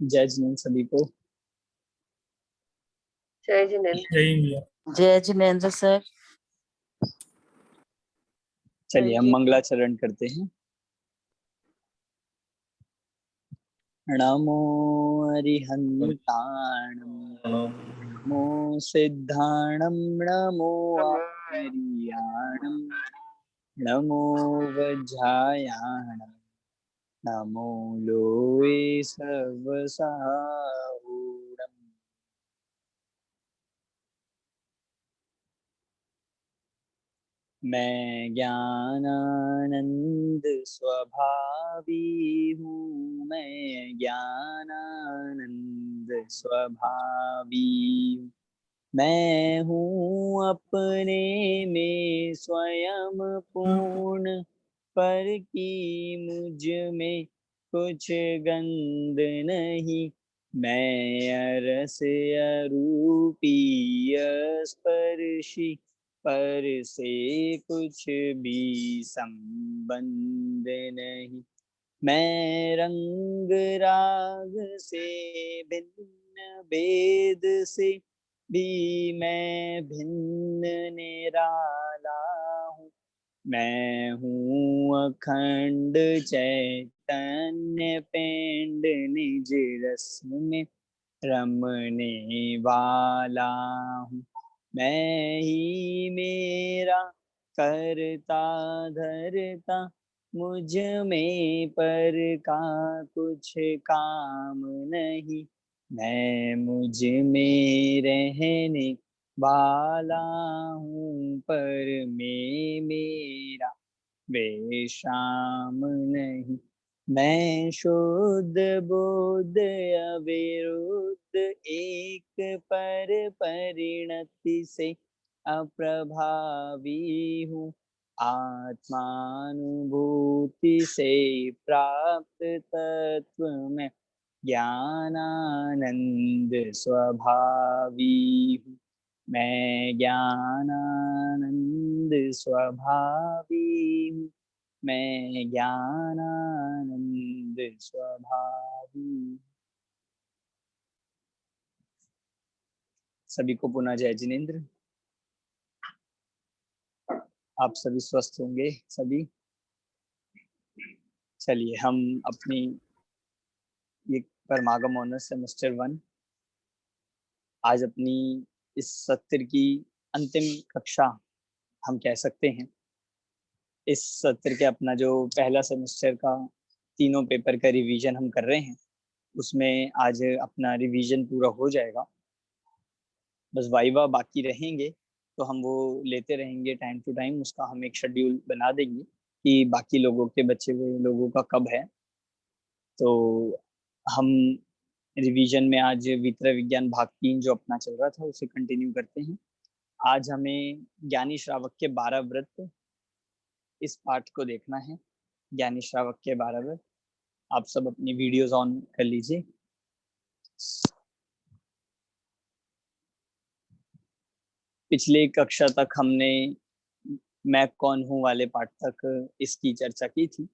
जय जिनेंद्र सभी को। जय जिनेंद्र। जय जिनेंद्र सर। चलिए हम मंगलाचरण करते हैं। नमो अरिहंताणं नमो सिद्धाणं नमो आर्याणं नमो वज्रायाणं नमो लोये सर्वसाहूणम्। मैं ज्ञानानंद स्वभावी हूँ, मैं ज्ञानानंद स्वभावी हूँ। मैं हूँ अपने में स्वयं पूर्ण, पर की मुझ में कुछ गंध नहीं। मैं अरस अरूपी स्पर्शी, पर से कुछ भी संबंध नहीं। मैं रंग राग से भिन्न, भेद से भी मैं भिन्न निराला हूँ। मैं हूँ अखंड चैतन्य पिंड, निज रस्म में रमने वाला हूँ। मैं ही मेरा करता धरता, मुझ में पर का कुछ काम नहीं। मैं मुझ में रहने वाला हूँ, पर में मेरा विश्राम नहीं। मैं शुद्ध बुद्ध अविरुद्ध, एक पर परिणति से अप्रभावी हूँ। आत्मानुभूति से प्राप्त तत्व में ज्ञानानंद स्वभावी हूँ। मैं ज्ञानानंद स्वभावी हूँ, मैं ज्ञानानंद स्वभावी। सभी को पुनः जय जिनेंद्र। आप सभी स्वस्थ होंगे सभी। चलिए हम अपनी ये परमागम ऑनर्स सेमेस्टर 1 आज अपनी इस सत्र की अंतिम कक्षा हम कह सकते हैं। इस सत्र के अपना जो पहला सेमेस्टर का तीनों पेपर का रिवीजन हम कर रहे हैं, उसमें आज अपना रिवीजन पूरा हो जाएगा। बस वाइवा बाकी रहेंगे, तो हम वो लेते रहेंगे टाइम टू टाइम। उसका हम एक शेड्यूल बना देंगे कि बाकी लोगों के बचे हुए लोगों का कब है। तो हम रिवीजन में आज वित्रय विज्ञान भाग 3 जो अपना चल रहा था उसे कंटिन्यू करते हैं। आज हमें ज्ञानी श्रावक के 12 व्रत, इस पाठ को देखना है। ज्ञानी श्रावक के 12 व्रत। आप सब अपनी वीडियोस ऑन कर लीजिए। पिछले कक्षा तक हमने मैं कौन हूँ वाले पाठ तक इसकी चर्चा की थी,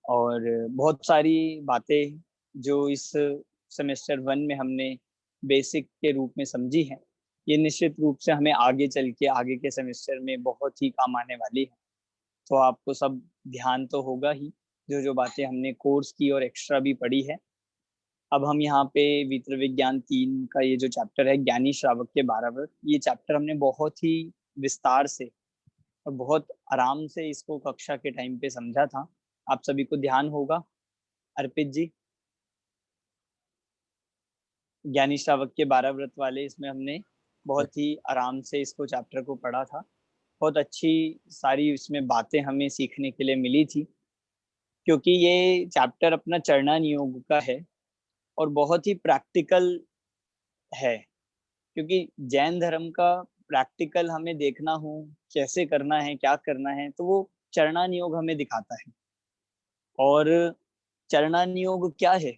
और बहुत सारी बातें जो इस सेमेस्टर 1 में हमने बेसिक के रूप में समझी है, ये निश्चित रूप से हमें आगे चल के आगे के सेमेस्टर में बहुत ही काम आने वाली है। तो आपको सब ध्यान तो होगा ही, जो जो बातें हमने कोर्स की और एक्स्ट्रा भी पढ़ी है। अब हम यहाँ पे वित्र विज्ञान 3 का ये जो चैप्टर है ज्ञानी श्रावक के 12 व्रत, ये चैप्टर हमने बहुत ही विस्तार से और बहुत आराम से इसको कक्षा के टाइम पे समझा था। आप सभी को ध्यान होगा। अर्पित जी, ज्ञानी श्रावक के 12 व्रत वाले, इसमें हमने बहुत ही आराम से इसको चैप्टर को पढ़ा था। बहुत अच्छी सारी इसमें बातें हमें सीखने के लिए मिली थी, क्योंकि ये चैप्टर अपना चरणान योग का है और बहुत ही प्रैक्टिकल है। क्योंकि जैन धर्म का प्रैक्टिकल हमें देखना हो, कैसे करना है, क्या करना है, तो वो चरणान योग हमें दिखाता है। और चरणान योग क्या है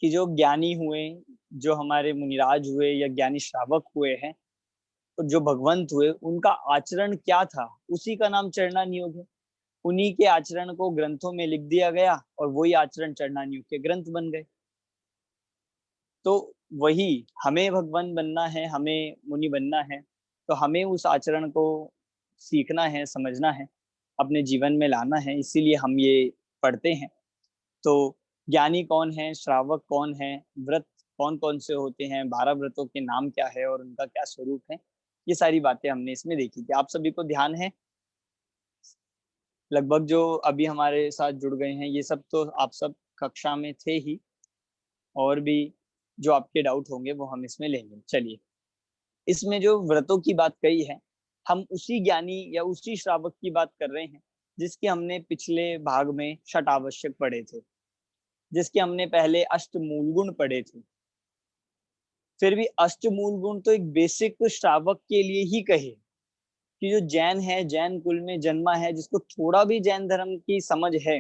कि जो ज्ञानी हुए, जो हमारे मुनिराज हुए या ज्ञानी श्रावक हुए हैं, और जो भगवंत हुए, उनका आचरण क्या था, उसी का नाम चरणान योग है। उन्हीं के आचरण को ग्रंथों में लिख दिया गया और वही आचरण चरणान योग के ग्रंथ बन गए। तो वही हमें भगवान बनना है, हमें मुनि बनना है, तो हमें उस आचरण को सीखना है, समझना है, अपने जीवन में लाना है, इसीलिए हम ये पढ़ते हैं। तो ज्ञानी कौन है, श्रावक कौन है, व्रत कौन कौन से होते हैं, 12 व्रतों के नाम क्या है और उनका क्या स्वरूप है, ये सारी बातें हमने इसमें देखी थी। आप सभी को ध्यान है? लगभग जो अभी हमारे साथ जुड़ गए हैं ये सब तो आप सब कक्षा में थे ही, और भी जो आपके डाउट होंगे वो हम इसमें लेंगे। चलिए, इसमें जो व्रतों की बात कही है, हम उसी ज्ञानी या उसी श्रावक की बात कर रहे हैं जिसके हमने पिछले भाग में षट आवश्यक पढ़े थे, जिसके हमने पहले अष्ट मूल गुण पढ़े थे। फिर भी अष्ट मूल गुण तो एक बेसिक श्रावक के लिए ही कहे कि जो जैन है, जैन कुल में जन्मा है, जिसको थोड़ा भी जैन धर्म की समझ है,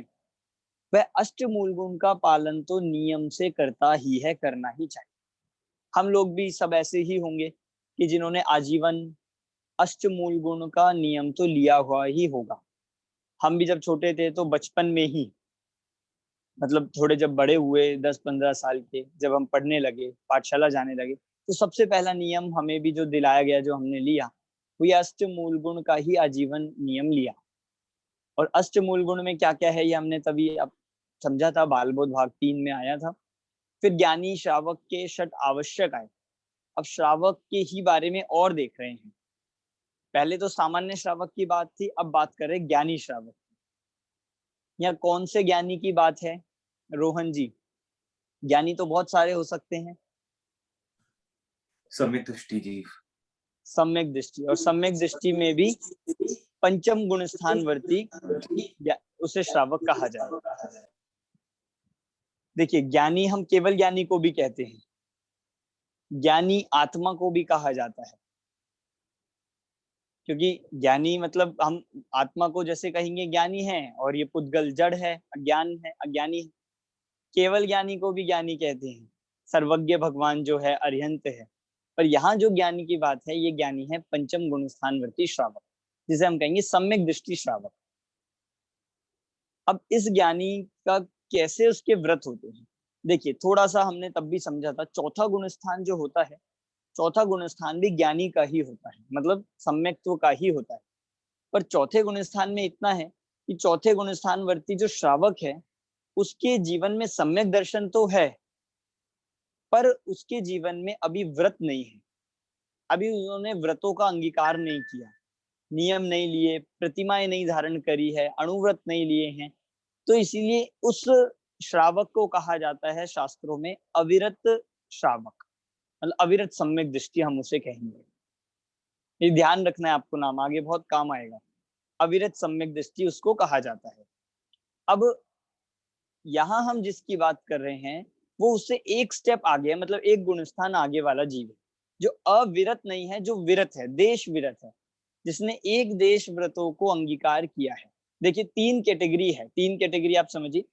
वह अष्ट मूल गुण का पालन तो नियम से करता ही है, करना ही चाहिए। हम लोग भी सब ऐसे ही होंगे कि जिन्होंने आजीवन अष्ट मूल गुण का नियम तो लिया हुआ ही होगा। हम भी जब छोटे थे तो बचपन में ही, मतलब थोड़े जब बड़े हुए 10-15 साल के, जब हम पढ़ने लगे, पाठशाला जाने लगे, तो सबसे पहला नियम हमें भी जो दिलाया गया, जो हमने लिया, वो ये अष्ट मूल गुण का ही आजीवन नियम लिया। और अष्ट मूल गुण में क्या क्या है ये हमने तभी अब समझा था, बाल बोध भाग 3 में आया था। फिर ज्ञानी श्रावक के षट आवश्यक आए। अब श्रावक के ही बारे में और देख रहे हैं। पहले तो सामान्य श्रावक की बात थी, अब बात कर रहे ज्ञानी श्रावक। या कौन से ज्ञानी की बात है रोहन जी? ज्ञानी तो बहुत सारे हो सकते हैं। सम्यक दृष्टि जी। सम्यक दृष्टि, और सम्यक दृष्टि में भी पंचम गुण स्थान वर्ती उसे श्रावक कहा जाए। देखिए, ज्ञानी हम केवल ज्ञानी को भी कहते हैं, ज्ञानी आत्मा को भी कहा जाता है, क्योंकि ज्ञानी मतलब हम आत्मा को जैसे कहेंगे ज्ञानी है, और ये पुद्गल जड़ है, अज्ञान है, अज्ञानी है। केवल ज्ञानी को भी ज्ञानी कहते हैं, सर्वज्ञ भगवान जो है अरिहंत है। पर यहाँ जो ज्ञानी की बात है, ये ज्ञानी है पंचम गुण स्थानवर्ती श्रावक, जिसे हम कहेंगे सम्यक दृष्टि श्रावक। अब इस ज्ञानी का कैसे उसके व्रत होते हैं, देखिए थोड़ा सा हमने तब भी समझा था। चौथा गुण स्थान जो होता है, चौथा गुण स्थान भी ज्ञानी का ही होता है, मतलब सम्यक्त्व का ही होता है। पर चौथे गुण स्थान में इतना है कि चौथे गुण स्थान वर्ती जो श्रावक है, उसके जीवन में सम्यक दर्शन तो है, पर उसके जीवन में अभी व्रत नहीं है। अभी उन्होंने व्रतों का अंगीकार नहीं किया, नियम नहीं लिए, प्रतिमाएं नहीं धारण करी है, अणुव्रत नहीं लिए हैं। तो इसीलिए उस श्रावक को कहा जाता है शास्त्रों में अविरत श्रावक, मतलब अविरत सम्यक दृष्टि हम उसे कहेंगे। ये ध्यान रखना है आपको, नाम आगे बहुत काम आएगा। अविरत सम्यक दृष्टि उसको कहा जाता है। अब यहाँ हम जिसकी बात कर रहे हैं वो उससे एक स्टेप आगे है, मतलब एक गुणस्थान आगे वाला जीव है, जो अविरत नहीं है, जो विरत है, देश विरत है, जिसने एक देश व्रतों को अंगीकार किया है। देखिए, तीन कैटेगरी है, तीन कैटेगरी आप समझिए।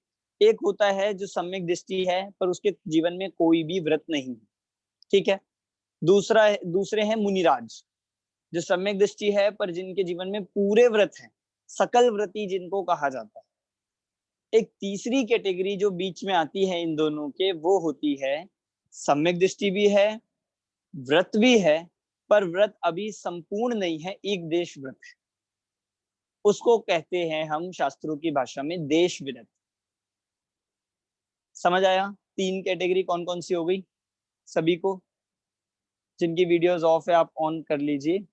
एक होता है जो सम्यक दृष्टि है पर उसके जीवन में कोई भी व्रत नहीं है, ठीक है। दूसरे हैं मुनिराज, जो सम्यक दृष्टि है पर जिनके जीवन में पूरे व्रत हैं, सकल व्रती जिनको कहा जाता है। एक तीसरी कैटेगरी जो बीच में आती है इन दोनों के, वो होती है सम्यक दृष्टि भी है, व्रत भी है, पर व्रत अभी संपूर्ण नहीं है, एक देश व्रत है। उसको कहते हैं हम शास्त्रों की भाषा में देश विरत। समझ आया? तीन कैटेगरी कौन कौन सी हो गई सभी को? जिनकी वीडियोस ऑफ है आप ऑन कर लीजिए।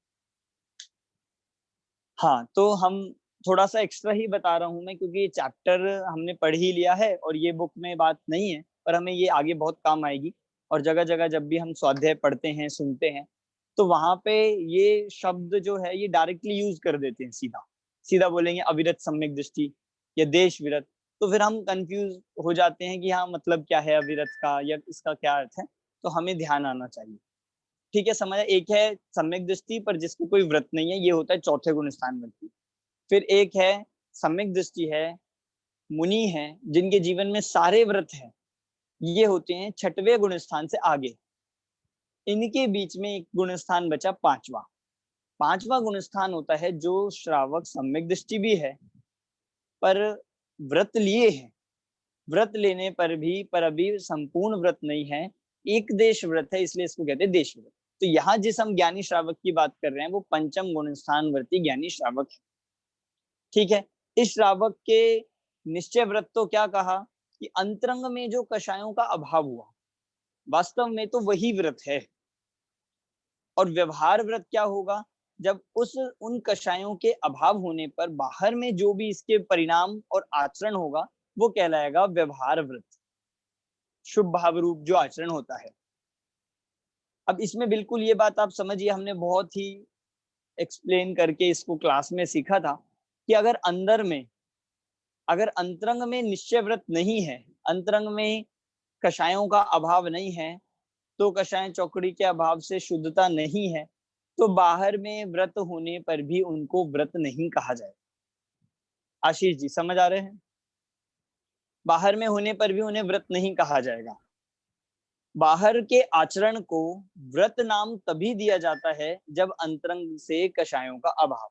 हाँ, तो हम थोड़ा सा एक्स्ट्रा ही बता रहा हूँ मैं, क्योंकि ये चैप्टर हमने पढ़ ही लिया है और ये बुक में बात नहीं है, पर हमें ये आगे बहुत काम आएगी। और जगह जगह जब भी हम स्वाध्याय पढ़ते हैं, सुनते हैं, तो वहां पे ये शब्द जो है ये डायरेक्टली यूज कर देते हैं, सीधा सीधा बोलेंगे अविरत सम्यक दृष्टि या देश विरत, तो फिर हम कंफ्यूज हो जाते हैं कि हाँ मतलब क्या है अविरत का, या इसका क्या अर्थ है। तो हमें ध्यान आना चाहिए, ठीक है, समझ? एक है सम्यक दृष्टि पर जिसको कोई व्रत नहीं है, ये होता है चौथे गुण स्थान वर्ती। फिर एक है सम्यक दृष्टि है, मुनि है, जिनके जीवन में सारे व्रत हैं, ये होते हैं छठवें गुण स्थान से आगे। इनके बीच में एक गुण स्थान बचा पांचवा। पांचवा गुण स्थान होता है जो श्रावक सम्यक दृष्टि भी है पर व्रत लिए हैं, व्रत लेने पर भी, पर अभी संपूर्ण व्रत नहीं है, एक देश व्रत है, इसलिए इसको कहते हैं देश व्रत। तो यहाँ जिस हम ज्ञानी श्रावक की बात कर रहे हैं वो पंचम गुणस्थान वर्ती ज्ञानी श्रावक है। ठीक है, इस श्रावक के निश्चय व्रत तो क्या कहा कि अंतरंग में जो कषायों का अभाव हुआ, वास्तव में तो वही व्रत है। और व्यवहार व्रत क्या होगा, जब उन कषायों के अभाव होने पर बाहर में जो भी इसके परिणाम और आचरण होगा वो कहलाएगा व्यवहार व्रत, शुभ भाव रूप जो आचरण होता है। अब इसमें बिल्कुल ये बात आप समझिए, हमने बहुत ही एक्सप्लेन करके इसको क्लास में सीखा था कि अगर अंतरंग में निश्चय व्रत नहीं है, अंतरंग में कषायों का अभाव नहीं है, तो कषाय चौकड़ी के अभाव से शुद्धता नहीं है, तो बाहर में व्रत होने पर भी उनको व्रत नहीं कहा जाए। आशीष जी समझ आ रहे हैं? बाहर में होने पर भी उन्हें व्रत नहीं कहा जाएगा। बाहर के आचरण को व्रत नाम तभी दिया जाता है जब अंतरंग से कषायों का अभाव।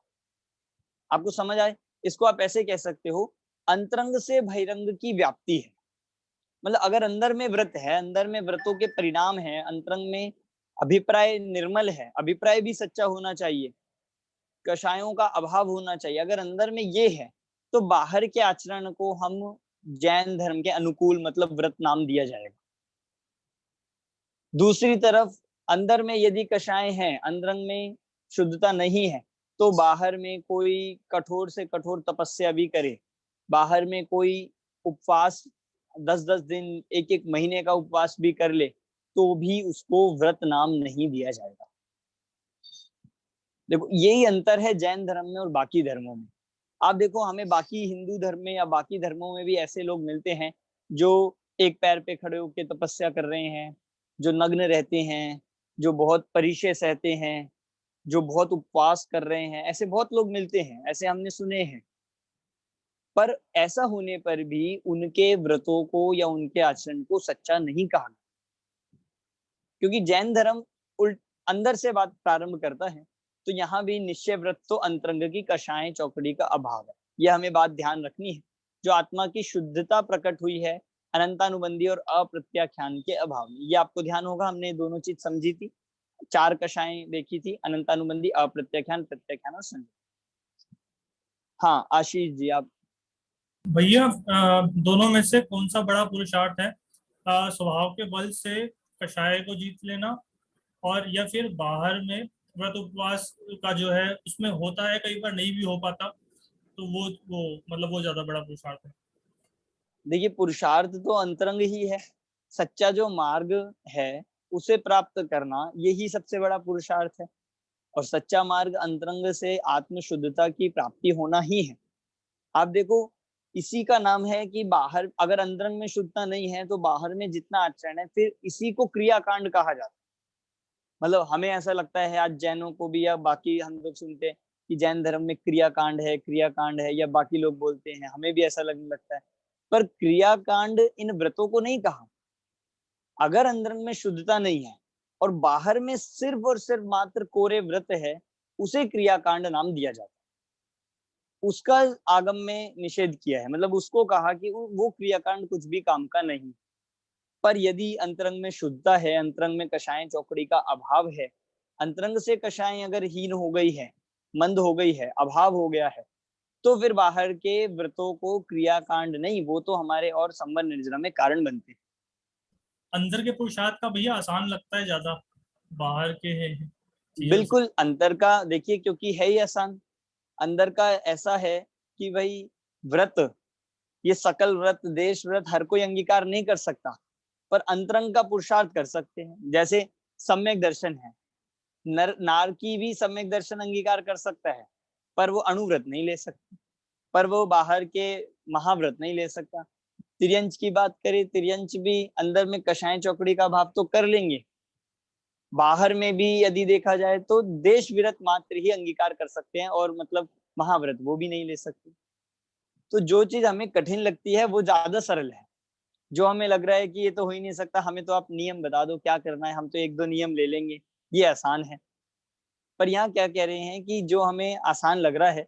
आपको समझ आए? इसको आप ऐसे कह सकते हो, अंतरंग से बहिरंग की व्याप्ति है। मतलब अगर अंदर में व्रत है, अंदर में व्रतों के परिणाम है, अंतरंग में अभिप्राय निर्मल है, अभिप्राय भी सच्चा होना चाहिए, कषायों का अभाव होना चाहिए, अगर अंदर में ये है तो बाहर के आचरण को हम जैन धर्म के अनुकूल मतलब व्रत नाम दिया जाएगा। दूसरी तरफ अंदर में यदि कषाय हैं, अंतरंग में शुद्धता नहीं है, तो बाहर में कोई कठोर से कठोर तपस्या भी करे, बाहर में कोई उपवास 10-10 दिन 1-1 महीने का उपवास भी कर ले, तो भी उसको व्रत नाम नहीं दिया जाएगा। देखो यही अंतर है जैन धर्म में और बाकी धर्मों में। आप देखो हमें बाकी हिंदू धर्म में या बाकी धर्मों में भी ऐसे लोग मिलते हैं जो एक पैर पे खड़े होकर तपस्या कर रहे हैं, जो नग्न रहते हैं, जो बहुत परिचय सहते हैं, जो बहुत उपवास कर रहे हैं, ऐसे बहुत लोग मिलते हैं, ऐसे हमने सुने हैं। पर ऐसा होने पर भी उनके व्रतों को या उनके आचरण को सच्चा नहीं कहा, क्योंकि जैन धर्म उल्ट अंदर से बात प्रारंभ करता है। तो यहाँ भी निश्चय व्रत तो अंतरंग की कषाय चौकड़ी का अभाव है, यह हमें बात ध्यान रखनी है। जो आत्मा की शुद्धता प्रकट हुई है अनंतानुबंधी और अप्रत्याख्यान के अभाव में, ये आपको ध्यान होगा, हमने दोनों चीज समझी थी, 4 कषाएं देखी थी, अनंतानुबंधी, अप्रत्याख्यान, प्रत्याख्यान और संधि। हाँ आशीष जी आप। भैया दोनों में से कौन सा बड़ा पुरुषार्थ है, स्वभाव के बल से कषाय को जीत लेना, और या फिर बाहर में व्रत उपवास का जो है उसमें होता है, कई बार नहीं भी हो पाता, तो वो मतलब वो ज्यादा बड़ा पुरुषार्थ है? देखिए पुरुषार्थ तो अंतरंग ही है, सच्चा जो मार्ग है उसे प्राप्त करना यही सबसे बड़ा पुरुषार्थ है। और सच्चा मार्ग अंतरंग से आत्म शुद्धता की प्राप्ति होना ही है। आप देखो इसी का नाम है कि बाहर अगर अंतरंग में शुद्धता नहीं है तो बाहर में जितना आचरण है फिर इसी को क्रियाकांड कहा जाता है। मतलब हमें ऐसा लगता है आज जैनों को भी या बाकी हम लोग सुनते हैं कि जैन धर्म में क्रियाकांड है, या बाकी लोग बोलते हैं, हमें भी ऐसा लगने लगता है। पर क्रियाकांड इन व्रतों को नहीं कहा। अगर अंदर में शुद्धता नहीं है और बाहर में सिर्फ और सिर्फ मात्र कोरे व्रत है, उसे क्रियाकांड नाम दिया जाता है। उसका आगम में निषेध किया है, मतलब उसको कहा कि वो क्रियाकांड कुछ भी काम का नहीं। पर यदि अंतरंग में शुद्धता है, अंतरंग में कषाय चौकड़ी का अभाव है, अंतरंग से कषाय अगर हीन हो गई है, मंद हो गई है, अभाव हो गया है, तो फिर बाहर के व्रतों को क्रियाकांड नहीं, वो तो हमारे और संबंध निर्जरा में कारण बनते हैं। अंदर के पुरुषार्थ का भैया आसान लगता है ज्यादा बाहर के है बिल्कुल अंतर का देखिए, क्योंकि है ही आसान। अंदर का ऐसा है कि भाई व्रत, ये सकल व्रत, देश व्रत हर कोई अंगीकार नहीं कर सकता, पर अंतरंग का पुरुषार्थ कर सकते हैं। जैसे सम्यक दर्शन है, नर नार की भी सम्यक दर्शन अंगीकार कर सकता है, पर वो अणुव्रत नहीं ले सकता, पर वो बाहर के महाव्रत नहीं ले सकता। तिर्यंच की बात करें, तिर्यंच भी अंदर में कषाय चौकड़ी का भाव तो कर लेंगे, बाहर में भी यदि देखा जाए तो देश विरत मात्र ही अंगीकार कर सकते हैं, और मतलब महाव्रत वो भी नहीं ले सकते। तो जो चीज हमें कठिन लगती है वो ज्यादा सरल है। जो हमें लग रहा है कि ये तो हो ही नहीं सकता, हमें तो आप नियम बता दो क्या करना है, हम तो 1-2 नियम ले लेंगे, ये आसान है। पर यहाँ क्या कह रहे हैं कि जो हमें आसान लग रहा है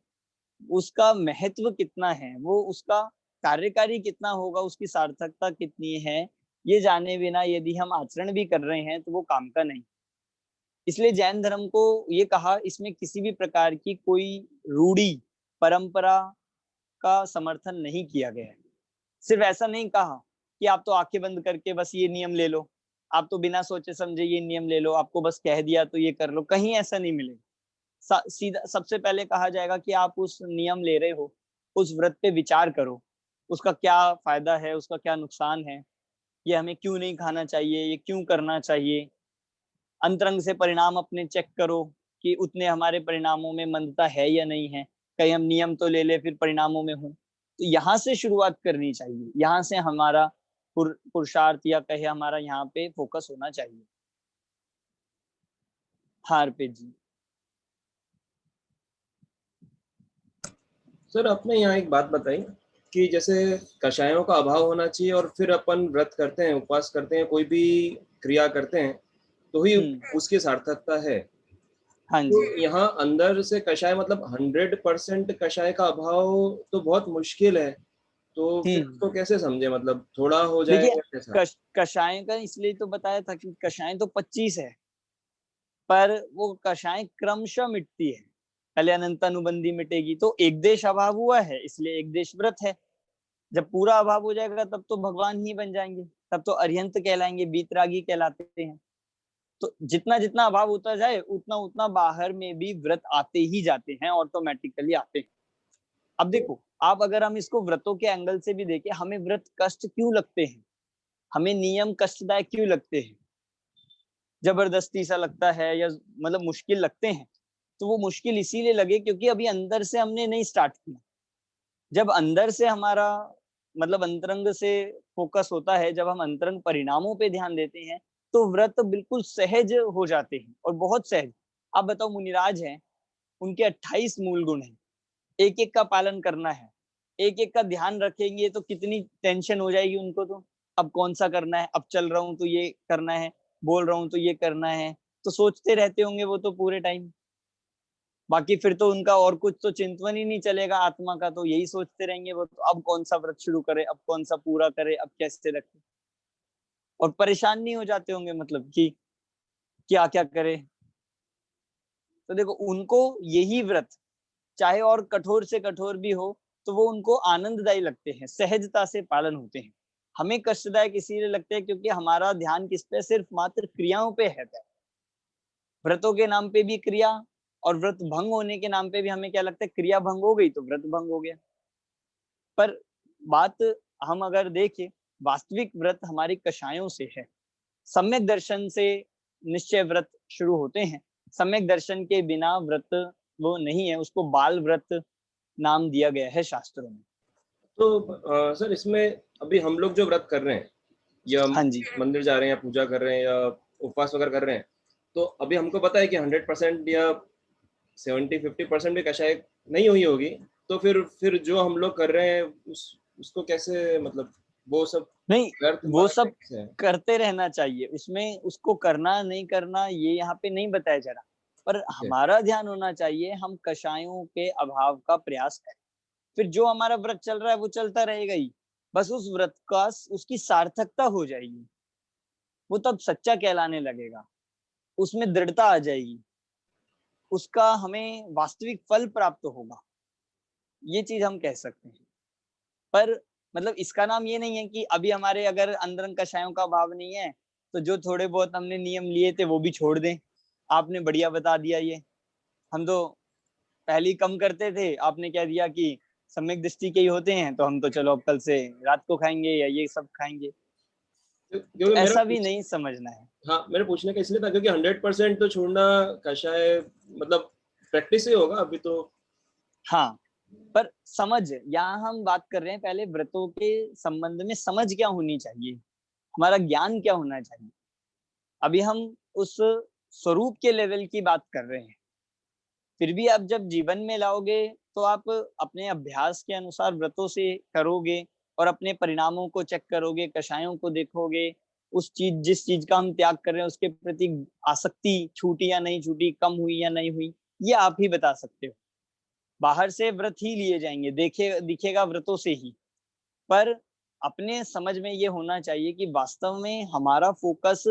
उसका महत्व कितना है, वो उसका कार्यकारी कितना होगा, उसकी सार्थकता कितनी है, ये जाने बिना यदि हम आचरण भी कर रहे हैं तो वो काम का नहीं। इसलिए जैन धर्म को ये कहा, इसमें किसी भी प्रकार की कोई रूढ़ी परंपरा का समर्थन नहीं किया गया है। सिर्फ ऐसा नहीं कहा कि आप तो आंखें बंद करके बस ये नियम ले लो, आप तो बिना सोचे समझे ये नियम ले लो, आपको बस कह दिया तो ये कर लो, कहीं ऐसा नहीं मिलेगा। सीधा सबसे पहले कहा जाएगा कि आप उस नियम ले रहे हो, उस व्रत पे विचार करो, उसका क्या फायदा है, उसका क्या नुकसान है, ये हमें क्यों नहीं खाना चाहिए, ये क्यों करना चाहिए। अंतरंग से परिणाम अपने चेक करो कि उतने हमारे परिणामों में मंदता है या नहीं है, कहीं हम नियम तो ले ले फिर परिणामों में हो। तो यहाँ से शुरुआत करनी चाहिए, यहाँ से हमारा पुरुषार्थ या कहे हमारा यहाँ पे फोकस होना चाहिए। हाँ अर्पित जी। सर आपने यहाँ एक बात बताई कि जैसे कषायों का अभाव होना चाहिए और फिर अपन व्रत करते हैं, उपवास करते हैं, कोई भी क्रिया करते हैं तो ही उसकी सार्थकता है। हाँ तो जी। यहाँ अंदर से कषाय मतलब 100% कषाय का अभाव तो बहुत मुश्किल है, तो फिर उसको कैसे समझे, मतलब थोड़ा हो जाए या कैसा? कषाय का इसलिए तो बताया था कि कषाय तो 25 है, पर वो कषाय क्रमशः मिटती है, पहले अनंत अनुबंधी मिटेगी, तो एक देश अभाव हुआ है इसलिए एक देश व्रत है। जब पूरा अभाव हो जाएगा तब तो भगवान ही बन जाएंगे, तब तो अरिहंत कहलाएंगे, बीतरागी कहलाते हैं। तो जितना जितना अभाव होता जाए उतना उतना बाहर में भी व्रत आते ही जाते हैं, ऑटोमेटिकली आते हैं। अब देखो आप, अगर हम इसको व्रतों के एंगल से भी देखें, हमें व्रत कष्ट क्यों लगते हैं, हमें नियम कष्टदायक क्यों लगते हैं, जबरदस्ती सा लगता है या मतलब मुश्किल लगते हैं, तो वो मुश्किल इसीलिए लगे क्योंकि अभी अंदर से हमने नहीं स्टार्ट किया। जब अंदर से हमारा मतलब अंतरंग से फोकस होता है, जब हम अंतरंग परिणामों पे ध्यान देते हैं, तो व्रत बिल्कुल सहज हो जाते हैं और बहुत सहज। आप बताओ, मुनिराज हैं, उनके 28 मूल गुण हैं, एक एक का पालन करना है, एक एक का ध्यान रखेंगे तो कितनी टेंशन हो जाएगी उनको। तो अब कौन सा करना है, अब चल रहा हूं तो ये करना है, बोल रहा हूं तो ये करना है, तो सोचते रहते होंगे वो तो पूरे टाइम। बाकी फिर तो उनका और कुछ तो चिंतन ही नहीं चलेगा आत्मा का, तो यही सोचते रहेंगे वो तो, अब कौन सा व्रत शुरू करे, अब कौन सा पूरा करे, अब कैसे रखे, और परेशान नहीं हो जाते होंगे मतलब कि क्या क्या करे। तो देखो उनको यही व्रत चाहे और कठोर से कठोर भी हो तो वो उनको आनंददायी लगते हैं, सहजता से पालन होते हैं। हमें कष्टदायक इसीलिए लगते हैं क्योंकि हमारा ध्यान किस पे, सिर्फ मात्र क्रियाओं पे है। व्रतों के नाम पे भी क्रिया, और व्रत भंग होने के नाम पे भी हमें क्या लगता है, क्रिया भंग हो गई तो व्रत भंग हो गया। पर बात हम अगर देखें, वास्तविक व्रत हमारी कषायों से है। सम्यक दर्शन से निश्चय व्रत शुरू होते हैं, सम्यक दर्शन के बिना व्रत वो नहीं है, उसको बाल व्रत नाम दिया गया है शास्त्रों में। तो सर इसमें अभी हम लोग जो व्रत कर रहे हैं या हाँ जी। मंदिर जा रहे हैं या पूजा कर रहे हैं या उपवास वगैरह कर रहे हैं, तो अभी हमको पता है कि 100% या 70-50% भी कषाय नहीं हुई होगी, तो फिर जो हम लोग कर रहे हैं उसको कैसे, मतलब वो सब नहीं, व्यर्थ वो मानते सब कैसे हैं? करते रहना चाहिए, उसमें उसको करना नहीं करना ये यहाँ पे नहीं बताया जा रहा, पर हमारा ध्यान होना चाहिए हम कषायों के अभाव का प्रयास करें। फिर जो हमारा व्रत चल रहा है वो चलता रहेगा ही, बस उस व्रत का उसकी सार्थकता हो जाएगी, वो तब सच्चा कहलाने लगेगा, उसमें दृढ़ता आ जाएगी, उसका हमें वास्तविक फल प्राप्त होगा, ये चीज हम कह सकते हैं। पर मतलब इसका नाम ये नहीं है कि अभी हमारे अगर अंदरंग कषायों का भाव नहीं है तो जो थोड़े बहुत हमने नियम लिए थे वो भी छोड़ दें। आपने बढ़िया बता दिया ये, हम तो पहले ही कम करते थे, आपने कह दिया कि सम्यक दृष्टि के ही होते हैं तो हम तो चलो अब कल से रात को खाएंगे या ये सब खाएंगे, तो क्योंकि ऐसा भी नहीं समझना है। हाँ, मेरे पूछने का इसलिए था क्योंकि 100% तो छोड़ना कषाय मतलब प्रैक्टिस ही होगा अभी तो। हाँ, पर समझ, यहाँ हम बात कर रहे हैं पहले व्रतों के संबंध में समझ क्या होनी चाहिए, हमारा ज्ञान क्या होना चाहिए। अभी हम उस स्वरूप के लेवल की बात कर रहे हैं, फिर भी आप जब जीवन में लाओगे तो आप अपने अभ्यास के अनुसार व्रतों से करोगे और अपने परिणामों को चेक करोगे, कषायों को देखोगे, उस चीज जिस चीज का हम त्याग कर रहे हैं उसके प्रति आसक्ति छूटी या नहीं छूटी, कम हुई या नहीं हुई, ये आप ही बता सकते हो। बाहर से व्रत ही लिए जाएंगे, दिखेगा व्रतों से ही, पर अपने समझ में ये होना चाहिए कि वास्तव में हमारा फोकस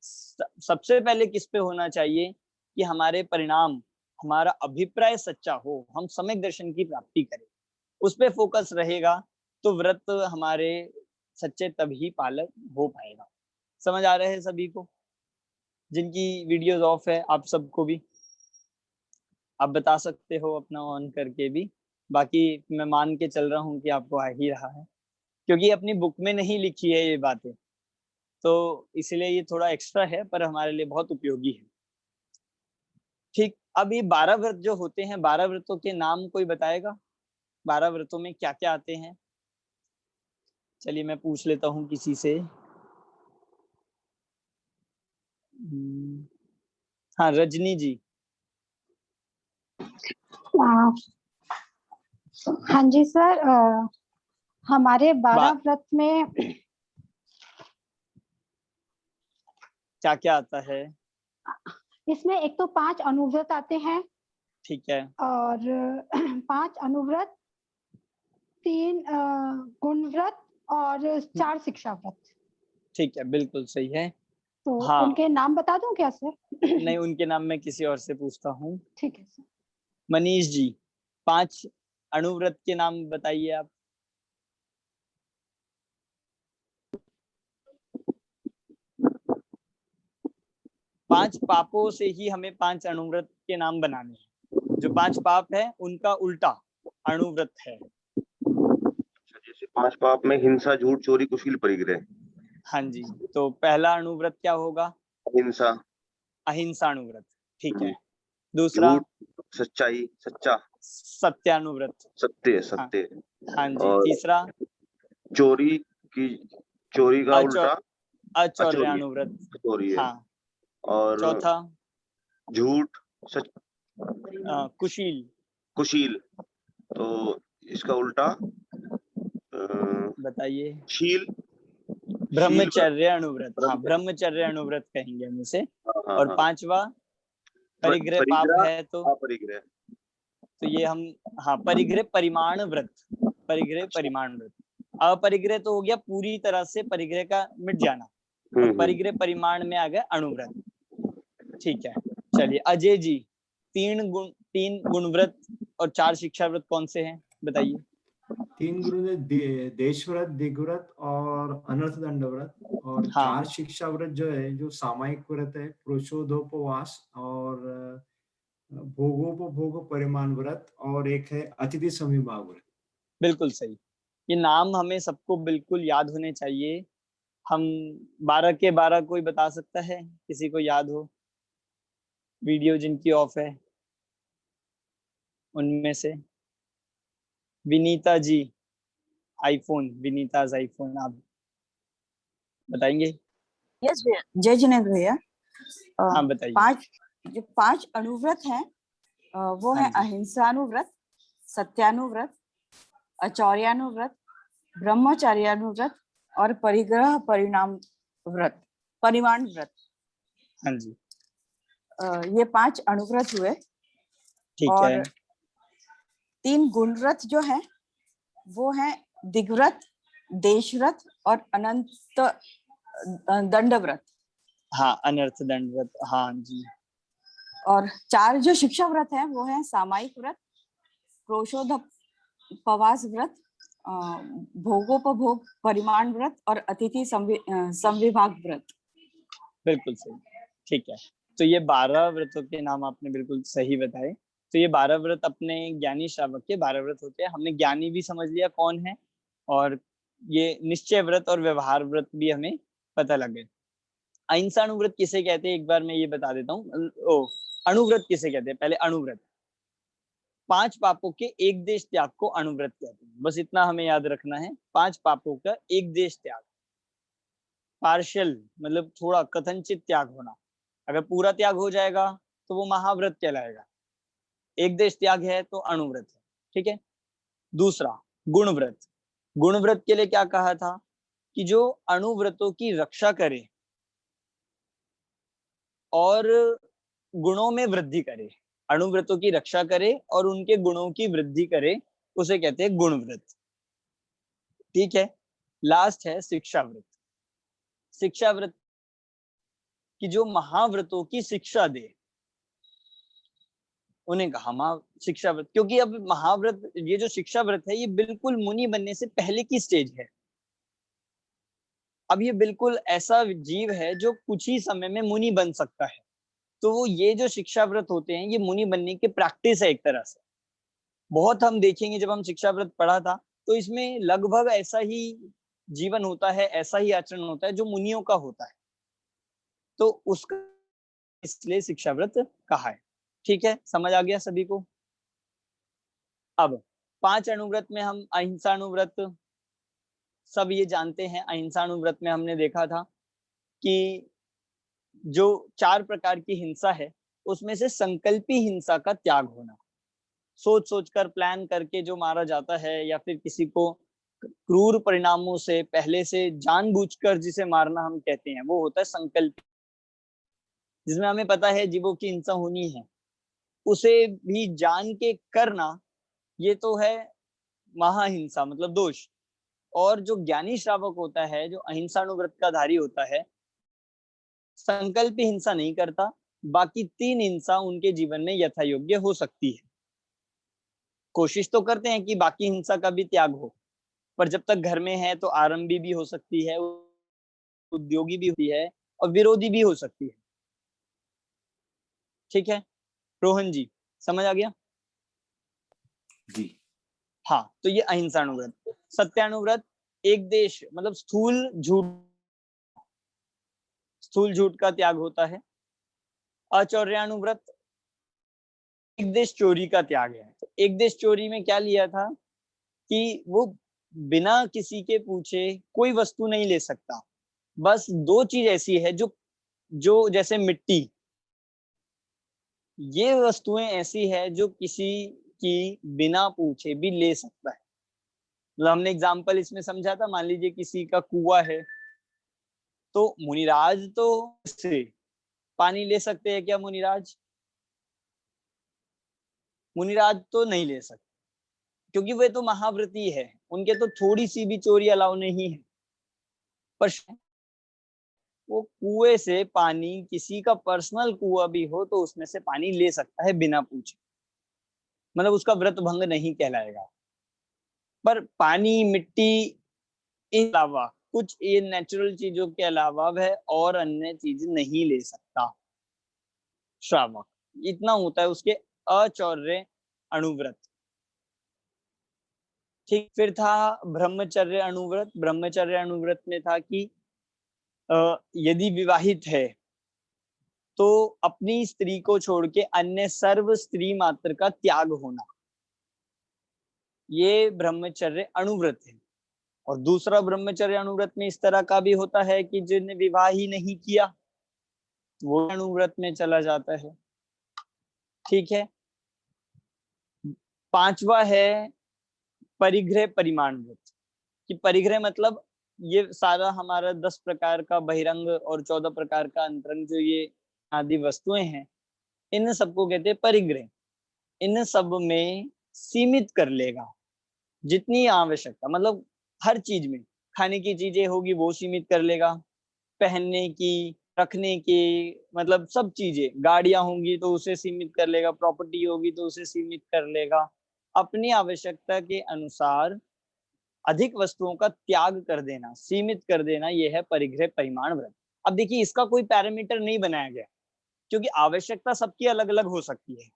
सबसे पहले किस पे होना चाहिए कि हमारे परिणाम, हमारा अभिप्राय सच्चा हो, हम सम्यक दर्शन की प्राप्ति करें, उस पे फोकस रहेगा तो व्रत हमारे सच्चे तभी पालन हो पाएगा। समझ आ रहे हैं सभी को? जिनकी वीडियोस ऑफ है आप सबको भी आप बता सकते हो अपना ऑन करके भी, बाकी मैं मान के चल रहा हूँ कि आपको आ ही रहा है, क्योंकि अपनी बुक में नहीं लिखी है ये बातें, तो इसलिए ये थोड़ा एक्स्ट्रा है पर हमारे लिए बहुत उपयोगी है। ठीक, अब ये 12 व्रत जो होते हैं, 12 व्रतों के नाम कोई बताएगा? 12 व्रतों में क्या क्या आते हैं? चलिए मैं पूछ लेता हूँ किसी से। हाँ रजनी जी। हाँ जी सर, हमारे 12 व्रत में क्या क्या आता है? इसमें एक तो 5 अनुव्रत आते हैं। ठीक है। और 5 अनुव्रत, 3 गुण व्रत और 4 शिक्षा व्रत। ठीक है, बिल्कुल सही है। तो हाँ। उनके नाम बता दूं क्या सर? नहीं, उनके नाम मैं किसी और से पूछता हूँ। ठीक है सर। मनीष जी, 5 अनुव्रत के नाम बताइए आप। पांच पापों से ही हमें 5 अनुव्रत के नाम बनाने हैं। जो 5 पाप है उनका उल्टा अनुव्रत है। जैसे 5 पाप में हिंसा, झूठ, चोरी, कुशील, परिग्रह। हाँ जी, तो पहला अनुव्रत क्या होगा? हिंसा। अहिंसा अनुव्रत। ठीक है। दूसरा? झूठ, सच्चाई, सच्चा। सत्यानुव्रत। सत्य, सत्य। हाँ जी। और तीसरा? चोरी का उल्टा अचौर्यानुव्रत। चोरी है। हाँ। और चौथा? झूठ, कुशील। तो इसका उल्टा बताइए। शील। ब्रह्मचर्य अनुव्रत। हाँ, ब्रह्मचर्य अनुव्रत कहेंगे हम इसे। और 5वां परिग्रह पाप है तो ये हम, हाँ, परिग्रह परिमाण व्रत। परिग्रह परिमाण व्रत। अपरिग्रह तो हो गया पूरी तरह से परिग्रह का मिट जाना, और परिग्रह परिमाण में आ गया अणुव्रत। ठीक है। चलिए अजय जी, 3 गुण व्रत और 4 शिक्षा व्रत कौन से हैं बताइए? 3 गुरु ने देश व्रत, दिग्व्रत और अनर्थ दंड व्रत। और हाँ। 4 शिक्षा व्रत जो है, जो सामायिक व्रत है, पुरुषोदोपवास और भोगोपभोग परिमाण व्रत, और एक है अतिथि संविभाग व्रत। बिल्कुल सही। ये नाम हमें सबको बिल्कुल याद होने चाहिए। हम 12 के 12 कोई बता सकता है? किसी को याद हो? वीडियो जिनकी ऑफ है उनमें से? विनीता जी, आईफोन, विनीताज आईफोन, आप बताएंगे? यस भैया, जय जिनेंद्र भैया। हाँ बताइए। 5 अनुव्रत हैं, वो है अहिंसानुव्रत, सत्यानुव्रत, अचौर्यानुव्रत, ब्रह्मचर्यानुव्रत और परिग्रह परिमाण व्रत। हाँ जी। ये 5 अनुव्रत हुए। ठीक और है। 3 गुण व्रत जो है वो है दिग्व्रत, देशव्रत और अनंत दंड व्रत। हाँ, अनर्थ दंड व्रत। हाँ जी। और 4 जो शिक्षा व्रत है वो है सामायिक व्रत, क्रोशोदपवास व्रत, भोगोपभोग परिमाण व्रत और अतिथि संविभाग व्रत। बिल्कुल सही। ठीक है। तो ये 12 व्रतों के नाम आपने बिल्कुल सही बताए। तो ये 12 व्रत अपने ज्ञानी श्रावक के 12 व्रत होते हैं। हमने ज्ञानी भी समझ लिया कौन है, और ये निश्चय व्रत और व्यवहार व्रत भी हमें पता लगे। अहिंसानुव्रत किसे कहते हैं एक बार मैं ये बता देता हूँ। अणुव्रत किसे कहते हैं? पहले अणुव्रत। 5 पापों के एक देश त्याग को अणुव्रत कहते हैं। बस इतना हमें याद रखना है। 5 पापों का एक देश त्याग, पार्शियल मतलब थोड़ा कथनचित त्याग होना। अगर पूरा त्याग हो जाएगा तो वो महाव्रत कहलाएगा। एक देश त्याग है तो अणुव्रत है। ठीक है। दूसरा गुणव्रत। गुणव्रत के लिए क्या कहा था कि जो अणुव्रतों की रक्षा करे और गुणों में वृद्धि करे, अणुव्रतों की रक्षा करे और उनके गुणों की वृद्धि करे, उसे कहते हैं गुणव्रत। ठीक है। लास्ट है शिक्षा व्रत। शिक्षा व्रत कि जो महाव्रतों की शिक्षा दे, उन्हें कहा शिक्षा व्रत। क्योंकि अब महाव्रत, ये जो शिक्षा व्रत है, ये बिल्कुल मुनि बनने से पहले की स्टेज है। अब ये बिल्कुल ऐसा जीव है जो कुछ ही समय में मुनि बन सकता है। तो वो ये जो शिक्षा व्रत होते हैं, ये मुनि बनने की प्रैक्टिस है एक तरह से। बहुत हम देखेंगे, जब हम शिक्षा व्रत पढ़ा था तो इसमें लगभग ऐसा ही जीवन होता है, ऐसा ही आचरण होता है जो मुनियों का होता है। तो उसका इसलिए शिक्षा व्रत कहा है। ठीक है, समझ आ गया सभी को? अब 5 अणुव्रत में हम अहिंसा अणुव्रत सब ये जानते हैं। अहिंसा अणुव्रत में हमने देखा था कि जो 4 प्रकार की हिंसा है, उसमें से संकल्पी हिंसा का त्याग होना, सोच सोचकर प्लान करके जो मारा जाता है, या फिर किसी को क्रूर परिणामों से पहले से जानबूझकर जिसे मारना हम कहते हैं, वो होता है संकल्प, जिसमें हमें पता है जीवों की हिंसा होनी है, उसे भी जान के करना, ये तो है महाहिंसा, मतलब दोष। और जो ज्ञानी श्रावक होता है, जो अहिंसानुव्रत का धारी होता है, संकल्प हिंसा नहीं करता, बाकी 3 हिंसा उनके जीवन में यथा योग्य हो सकती है। कोशिश तो करते हैं कि बाकी हिंसा का भी त्याग हो, पर जब तक घर में है तो आरंभी भी हो सकती है, उद्योगी भी होती है, और विरोधी भी हो सकती है। ठीक है रोहन जी, समझ आ गया? जी हाँ, तो ये अहिंसानुव्रत। सत्यानुव्रत एक देश, मतलब स्थूल झूठ का त्याग होता है। अचौर्यानुव्रत एक देश चोरी का त्याग है। तो एक देश चोरी में क्या लिया था कि वो बिना किसी के पूछे कोई वस्तु नहीं ले सकता। बस 2 चीज ऐसी है जो जैसे मिट्टी, ये वस्तुएं ऐसी है जो किसी की बिना पूछे भी ले सकता है। मतलब हमने एग्जाम्पल इसमें समझा था, मान लीजिए किसी का कुआं है, तो मुनिराज तो से पानी ले सकते हैं क्या? मुनिराज तो नहीं ले सकते, क्योंकि वे तो महाव्रती है, उनके तो थोड़ी सी भी चोरी अलाउ नहीं है। पर वो कुएं से पानी, किसी का पर्सनल कुआं भी हो, तो उसमें से पानी ले सकता है बिना पूछे, मतलब उसका व्रत भंग नहीं कहलाएगा। पर पानी, मिट्टी, इसके अलावा कुछ ये नेचुरल चीजों के अलावा वह और अन्य चीज नहीं ले सकता श्रावक। इतना होता है उसके अचौर्य अणुव्रत। ठीक, फिर था ब्रह्मचर्य अणुव्रत। ब्रह्मचर्य अणुव्रत में था कि यदि विवाहित है तो अपनी स्त्री को छोड़ के अन्य सर्व स्त्री मात्र का त्याग होना, ये ब्रह्मचर्य अणुव्रत है। और दूसरा ब्रह्मचर्य अणुव्रत में इस तरह का भी होता है कि जिन्हें विवाह ही नहीं किया, वो अणुव्रत में चला जाता है। ठीक है, 5वां है परिग्रह परिमाण व्रत। कि परिग्रह मतलब ये सारा हमारा 10 प्रकार का बहिरंग और 14 प्रकार का अंतरंग, जो ये आदि वस्तुएं हैं, इन सबको कहते हैं परिग्रह। इन सब में सीमित कर लेगा जितनी आवश्यकता, मतलब हर चीज में, खाने की चीजें होगी वो सीमित कर लेगा, पहनने की, रखने की, मतलब सब चीजें, गाड़ियां होंगी तो उसे सीमित कर लेगा, प्रॉपर्टी होगी तो उसे सीमित कर लेगा। अपनी आवश्यकता के अनुसार अधिक वस्तुओं का त्याग कर देना, सीमित कर देना, यह है परिग्रह परिमाण व्रत। अब देखिए, इसका कोई पैरामीटर नहीं बनाया गया, क्योंकि आवश्यकता सबकी अलग अलग हो सकती है।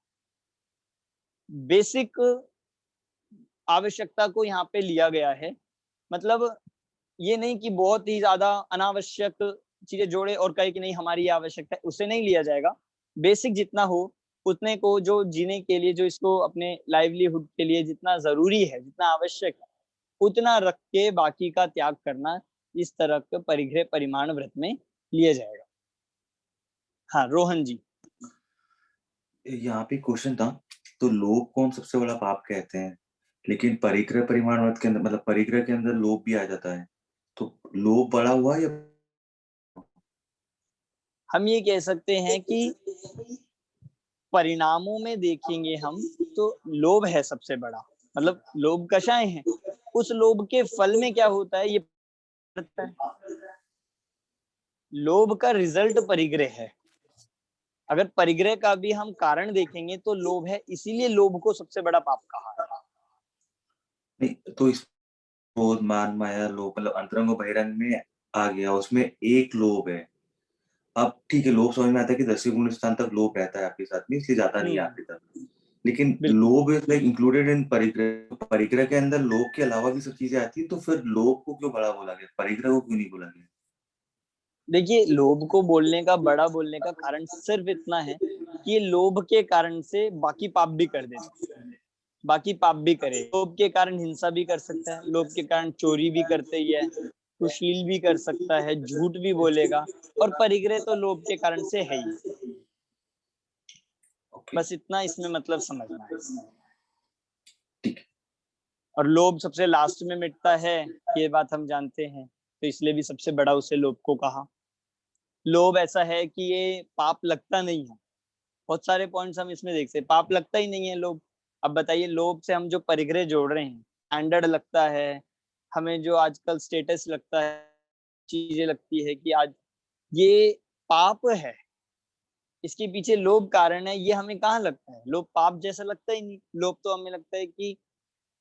बेसिक आवश्यकता को यहाँ पे लिया गया है, मतलब ये नहीं कि बहुत ही ज्यादा अनावश्यक चीजें जोड़े और कहे कि नहीं हमारी आवश्यकता है, उसे नहीं लिया जाएगा। बेसिक जितना हो उतने को, जो जीने के लिए, जो इसको अपने लाइवलीहुड के लिए जितना जरूरी है, जितना आवश्यक है, उतना रख के बाकी का त्याग करना, इस तरह के परिग्रह परिमाण व्रत में लिया जाएगा। हाँ रोहन जी, यहाँ पे क्वेश्चन था, तो लोभ को हम सबसे बड़ा पाप कहते हैं, लेकिन परिग्रह परिमाण व्रत के अंदर, मतलब परिग्रह के अंदर लोभ भी आ जाता है, तो लोभ बड़ा हुआ या? हम ये कह सकते हैं कि परिणामों में देखेंगे हम तो लोभ है सबसे बड़ा, मतलब लोभ कषाय है। उस लोभ के फल में क्या होता है, ये करता है। लोभ का रिजल्ट परिग्रह है। अगर परिग्रह का भी हम कारण देखेंगे तो लोभ है, इसीलिए लोभ को सबसे बड़ा पाप कहा है। नहीं तो इस क्रोध मान माया लोभ मतलब अंतरंग और बहिरंग में आ गया, उसमें एक लोभ है। अब ठीक है, लोभ समझ में आता है कि 10 गुण स्थान तक लोभ रहता है आपके साथ में, इसलिए जाता नहीं है आखिर तक। लेकिन बिल्कुल। लोभ इज लाइक इंक्लूडेड इन परिग्रह। परिग्रह के अंदर लोभ के अलावा भी सब चीजें आती है, तो फिर लोभ को क्यों बड़ा बोला गया, परिग्रह को क्यों नहीं बोला गया? देखिए, लोभ को बोलने का, बड़ा बोलने का कारण सिर्फ इतना है कि ये लोभ के कारण से बाकी पाप भी कर देता है, बाकी पाप भी करे। लोभ के कारण हिंसा भी कर सकता है, लोभ के कारण चोरी भी करते ही है, कुशील भी कर सकता है, झूठ भी बोलेगा, और परिग्रह तो लोभ के कारण से है ही। बस इतना इसमें मतलब समझना है। और लोभ सबसे लास्ट में मिटता है, ये बात हम जानते हैं, तो इसलिए भी सबसे बड़ा उसे लोभ को कहा। लोभ ऐसा है कि ये पाप लगता नहीं है। बहुत सारे पॉइंट्स हम इसमें देख सकते, पाप लगता ही नहीं है लोभ। अब बताइए, लोभ से हम जो परिग्रह जोड़ रहे हैं, स्टैंडर्ड लगता है, हमें जो आजकल स्टेटस लगता है, चीजें लगती है कि आज ये पाप है, इसके पीछे लोभ कारण है, ये हमें कहाँ लगता है? लोभ पाप जैसा लगता ही नहीं। लोभ तो हमें लगता है कि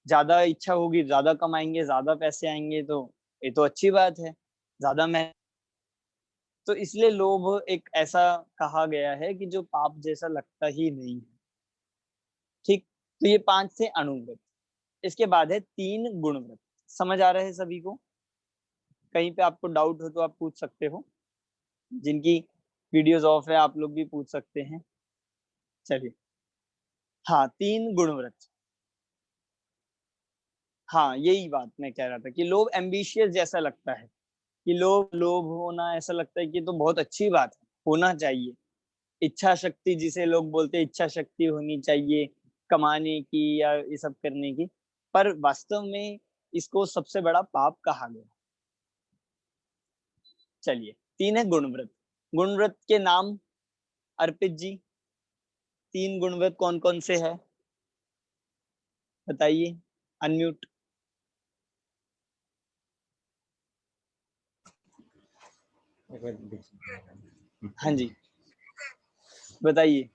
ज्यादा इच्छा होगी, ज्यादा कमाएंगे, ज्यादा पैसे आएंगे, तो ये तो अच्छी बात है, ज्यादा मैं। तो इसलिए लोभ एक ऐसा कहा गया है कि जो पाप जैसा लगता ही नहीं है। ठीक, तो ये 5 थे अणुव्रत। इसके बाद है 3 गुणव्रत। समझ आ रहा है सभी को? कहीं पे आपको डाउट हो तो आप पूछ सकते हो, जिनकी वीडियोस ऑफ है आप लोग भी पूछ सकते हैं। चलिए, हाँ, 3 गुणव्रत। हाँ, यही बात मैं कह रहा था कि लोभ एम्बिशियस जैसा लगता है, कि लोभ होना ऐसा लगता है कि तो बहुत अच्छी बात है, होना चाहिए। इच्छा शक्ति, जिसे लोग बोलते हैं, इच्छा शक्ति होनी चाहिए कमाने की या ये सब करने की, पर वास्तव में इसको सबसे बड़ा पाप कहा गया। चलिए, 3 है गुणव्रत। गुणव्रत के नाम अर्पित जी, 3 गुणव्रत कौन कौन से है बताइए, अनम्यूट। हाँ जी, बताइए।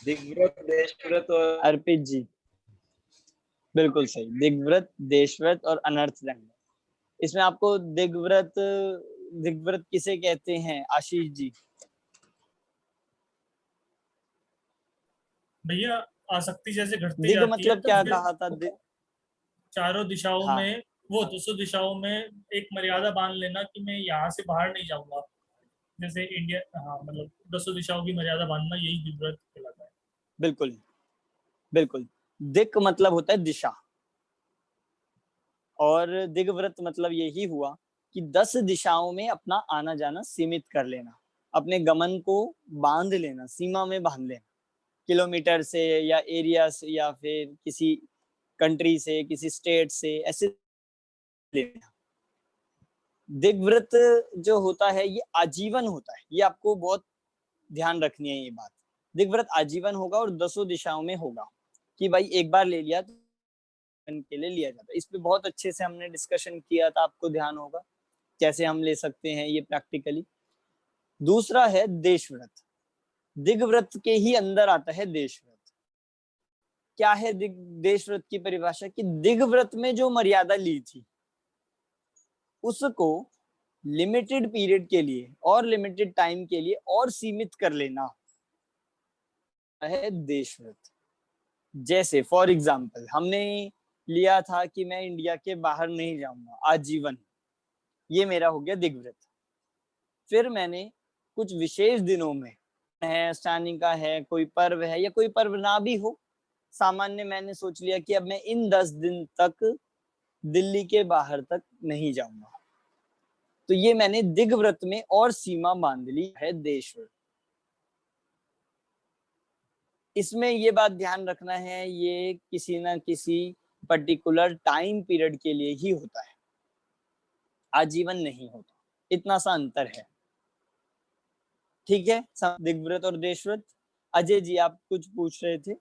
दिग्व्रत, देशव्रत और अर्पित जी, बिल्कुल सही। दिग्व्रत, देशव्रत और अनर्थ दंड। इसमें आपको दिग्व्रत किसे कहते हैं आशीष जी? भैया आसक्ति जैसे घटती दिग जाती है मतलब तो क्या फिर कहा था? चारों दिशाओं हाँ, में, वो 200 दिशाओं में एक मर्यादा बांध लेना कि मैं यहाँ से बाहर नहीं जाऊंगा, जैसे इंडिया, हाँ मतलब 200 दिशाओं की मर्यादा बांधना, यही दिग्व्रत कहलाता है। बिल्कुल बिल्कुल। दिक मतलब होता है दिशा, और दिग्व्रत मतलब यही हुआ कि 10 दिशाओं में अपना आना जाना सीमित कर लेना, अपने गमन को बांध लेना, सीमा में बांध लेना, किलोमीटर से या एरिया से या फिर किसी कंट्री से, किसी स्टेट से, ऐसे लेना। दिग्व्रत जो होता है ये आजीवन होता है, ये आपको बहुत ध्यान रखनी है ये बात। दिग्व्रत आजीवन होगा और 10 दिशाओं में होगा, कि भाई एक बार ले लिया तो के लिए लिया जाता है। इस पे बहुत अच्छे से हमने डिस्कशन किया था, आपको ध्यान होगा कैसे हम ले सकते हैं ये प्रैक्टिकली। दूसरा है देशव्रत। दिग्व्रत के ही अंदर आता है देशव्रत। क्या है देशव्रत की परिभाषा? कि दिग्व्रत में जो मर्यादा ली थी उसको लिमिटेड पीरियड के लिए और लिमिटेड टाइम के लिए और सीमित कर लेना है देशव्रत। जैसे फॉर एग्जाम्पल हमने लिया था कि मैं इंडिया के बाहर नहीं जाऊंगा आजीवन, ये मेरा हो गया दिग्व्रत। फिर मैंने कुछ विशेष दिनों में है, स्टानी का है, कोई पर्व है या कोई पर्व ना भी हो, सामान्य मैंने सोच लिया कि अब मैं इन 10 दिन तक दिल्ली के बाहर तक नहीं जाऊंगा, तो ये मैंने दिग्व्रत में और सीमा बांध ली है देशव्रत। इसमें ये बात ध्यान रखना है, ये किसी ना किसी पर्टिकुलर टाइम पीरियड के लिए ही होता है, आजीवन नहीं होता, इतना सा अंतर है। ठीक है, दिग्व्रत और देशव्रत। अजय जी, आप कुछ पूछ रहे थे?